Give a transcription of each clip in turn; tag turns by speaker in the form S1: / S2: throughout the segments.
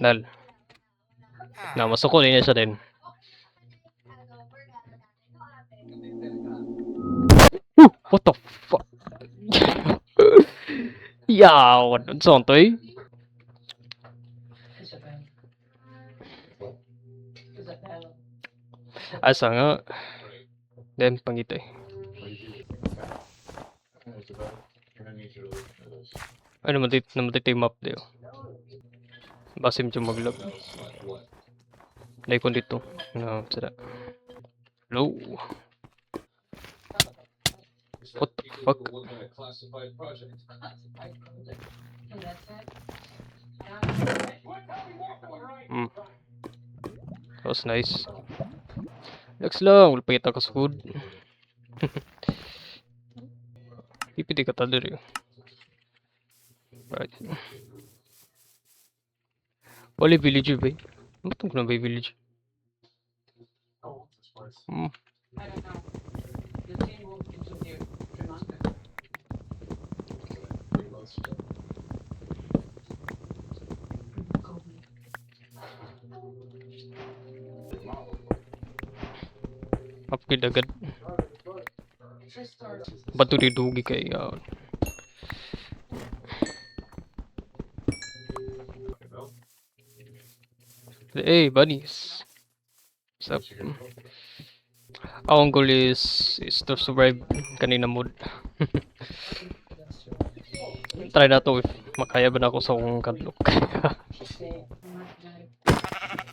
S1: Nal. Na masuk ko din siya din. What the fuck? Yaw, sånt oj. Asa nga. Then pangitoy. Ano naman team up dayo. Basim siya maglog. Dahil ko dito. No, sada. Hello. What the fuck? That was nice. Relax lang, wala pa kita ka sa food. Pipiti ka tader yun. Right. Wala villager ba? Matong ko na ba yung village? Upgrade agad. Bato di dugi kaya. Hey bunnies. What's up? Our goal is to survive kanina mood. Try na to if makaya ba na ako sa akong kadlok.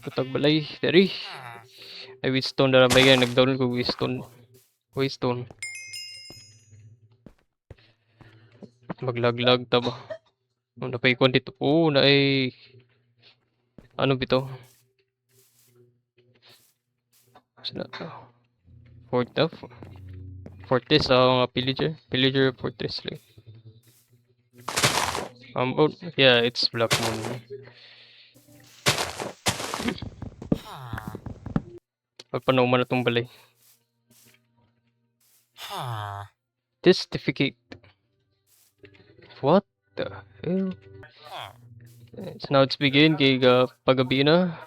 S1: Kutag balay, dari. Ay Wheatstone na ba yan? Nag-download ko Wheatstone. Maglaglag ta ba? Napaikon dito. Na ay... Ano bito? Sila. Fortress mga Pillager Fortress lang. Yeah, it's Black Moon. Magpanuman na itong balay. Testificate. What the hell? So now it's begin. Kay pagabi na.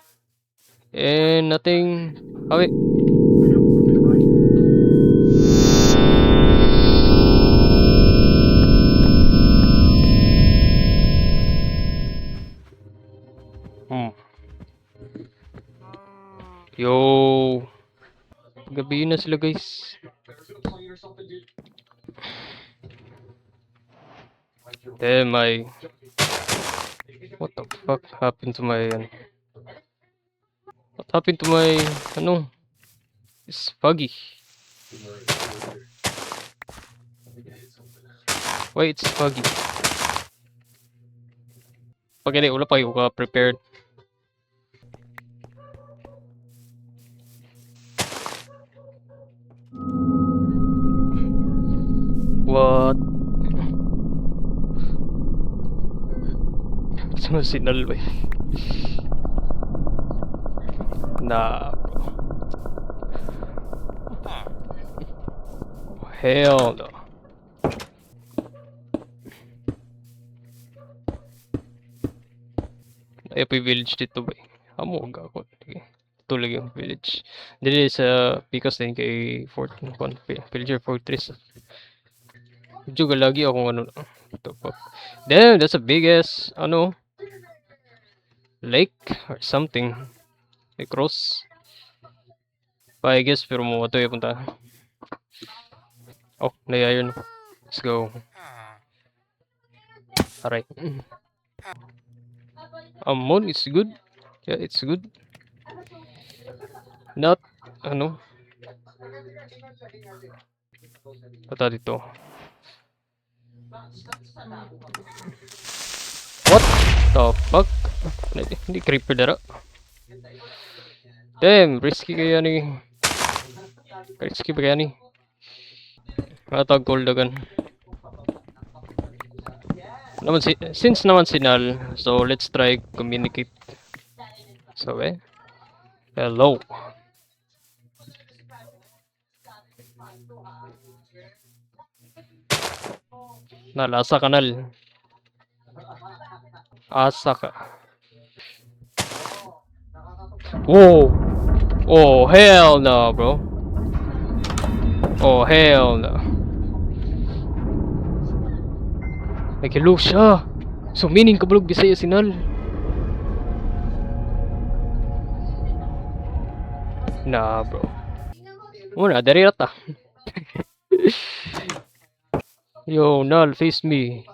S1: And nothing. Okay. Yo. Gabi na sila guys. My what the fuck happened to my what happened to my it's foggy. Why it's foggy? Pag hindi wala pa yung prepared. What? Signal ba? Nah. Hell no. Ay pa village dito ba? Amo ga ako. Tuloy yung village. Dili sa Picos din kay Pillager Fortress. Medyo lagi akong ano. Damn, that's a big ass lake or something. May cross. Pa I guess pero mo ito yung punta. Oh, na-iron. Let's go. Alright. Mon is good. Yeah, it's good. Not Ata dito. What the fuck? Hindi creeper dara. Damn, risky kaya ni. Risky ba kaya ni? Matag gold dagan. Since naman sinal, so let's try communicate. So hello. Nalasa kanal. Asaka. Whoa! Oh, hell no, bro. Oh, hell no. Nagkilo siya. So, meaning kabalog Bisaya sinal. Nah, bro. Muna, dari rata. Yo, Nal, face me.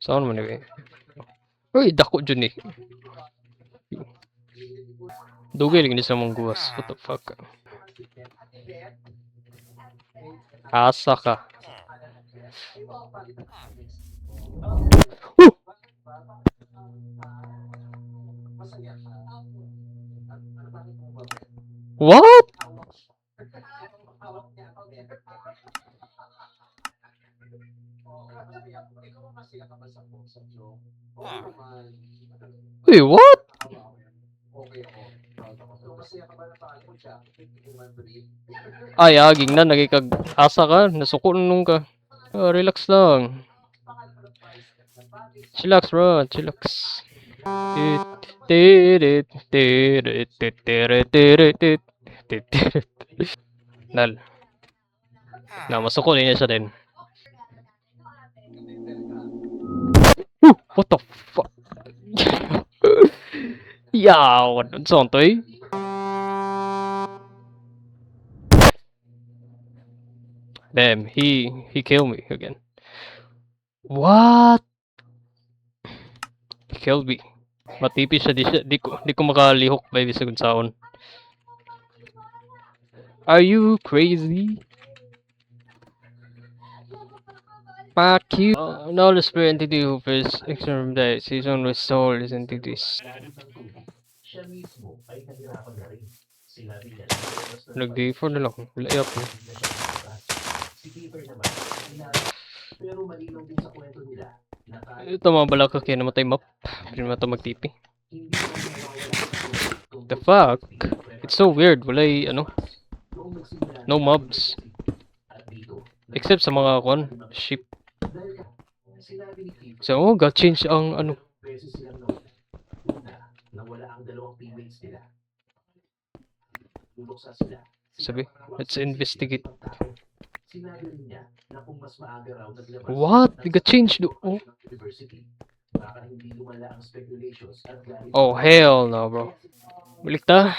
S1: Saan mo na eh? Uy, dako dyan eh. Dugay lagi ni sa mong guwas. What the fuck? Asa ka. Woo! What? Wait, what? Ay, aging na, nagikag asa ka, nasuko nung ka. Relax lang. Chillax, bro, chillax. Nal. Na, masuko niya siya din. What the fuck? Yeah, what saan to eh? Damn, he killed me again. What? He killed me. Matipis siya, di ko makalihok ba ibig sabihin saon. Are you crazy? Fuck you. No, the spirit entity who first external that season with soul is entities. Nag-D4 na lang. Layap mo. Ito mga balaka kaya namatay map. Pero naman ito mag-TP. The fuck? It's so weird. Walay, ano? No mobs. Except sa mga ship. So, oh, got change ang ano. Sabi, let's investigate. What? They got changed. Oh. Oh, hell no, bro. Balik ta.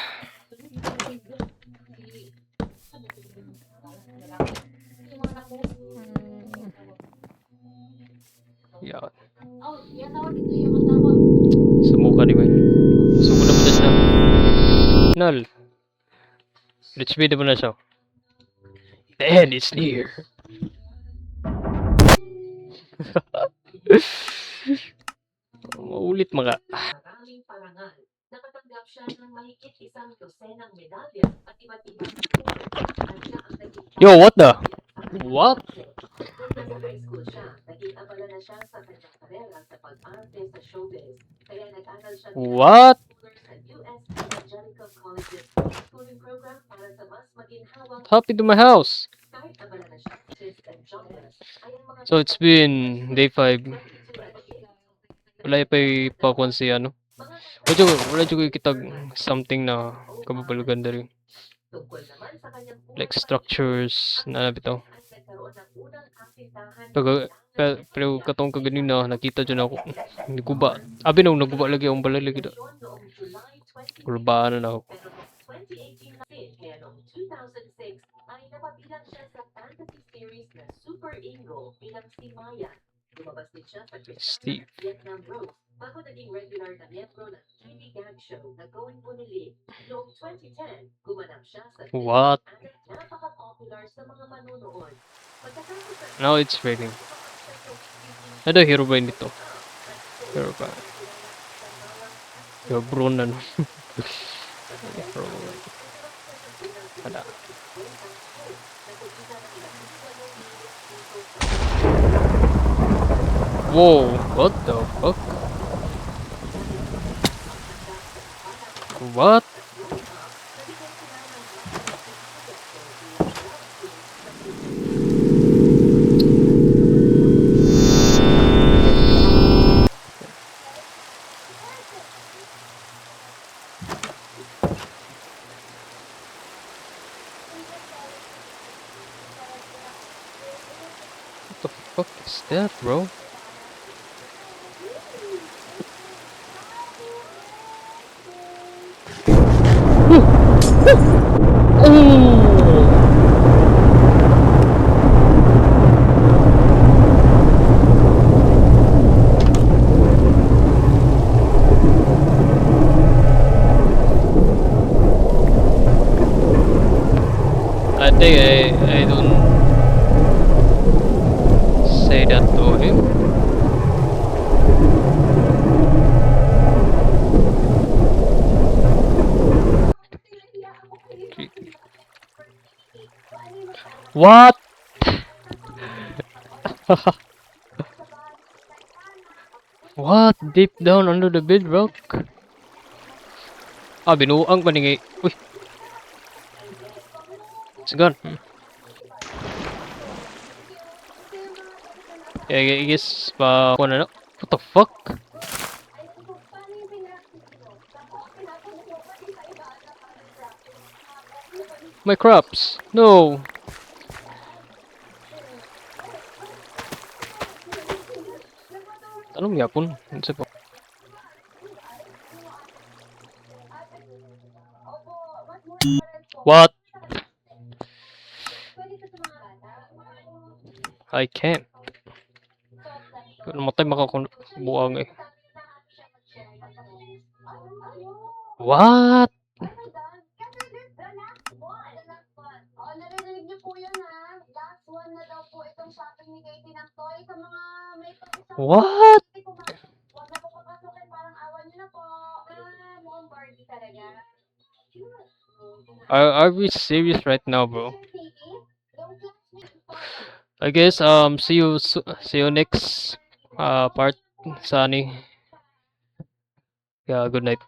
S1: Yeah. Sumuka ni man. Suko na ba na siya? Nal. Rich bid mo na siya. The end is near. Maulit mga.
S2: Nakatanggap siya ng mahigit isang dosenang medalya at iba't ibang
S1: Yo, what the? What?
S2: nasa high school siya, naging abala na siya sa kanyang karera sa pag-arte sa showbiz. Kaya nag-aral siya
S1: What?
S2: sa US Evangelical College's schooling program para sa mas maginhawang
S1: Happy to my house.
S2: kahit abala na siya. And jobless ay ang mga
S1: So it's been day 5. Wala pa pa si ano. Wala juga kitag something na kababalugan dari.
S2: tungkol naman sa kanyang
S1: Like structures na bitaw.
S2: nagkaroon ng unang asintahan
S1: Pero katong kaganina nakita dyan ako. Naguba. Abi nung naguba lagi ang balay lagi da.
S2: noong July 20.
S1: Urbano na ako.
S2: Pero noong 2018 na sin, kaya noong 2006 ay napabilang siya sa fantasy series na Super Ingo bilang si Maya. Lumabas din siya sa
S1: Steve.
S2: Vietnam Rose bago naging regular na miyembro ng TV gag show na Going Bunilig. Noong 2010, gumanap siya sa
S1: What?
S2: napaka-popular sa mga manunood. Pagkatapos ng
S1: Now it's raining. Ano hero ba nito? Hero ba? Hero bro na no. Hero. Wala. Whoa, what the fuck? What? Fuck is that, bro? Oh! I think I don't say that to him. What? What? Deep down under the bedrock? Ah, binuang pa ni ngay. Uy, it's gone. Yeah, I guess pa kuha na no? What the fuck? My crops. No. Anong yapon? Ano sa po? What? I can't. Namatay makakubuang eh. What?
S3: Oh, narinig niyo po yun ha. Last one na daw po itong shopping ni Katie ng toy sa mga may pag-isang
S1: What?
S3: Huwag na po papasukin, parang awan niyo na po. Mukhang Barbie talaga.
S1: Are we serious right now, bro?
S3: Katie, yung classmate po.
S1: I guess see you next part, Sunny. Yeah, good night.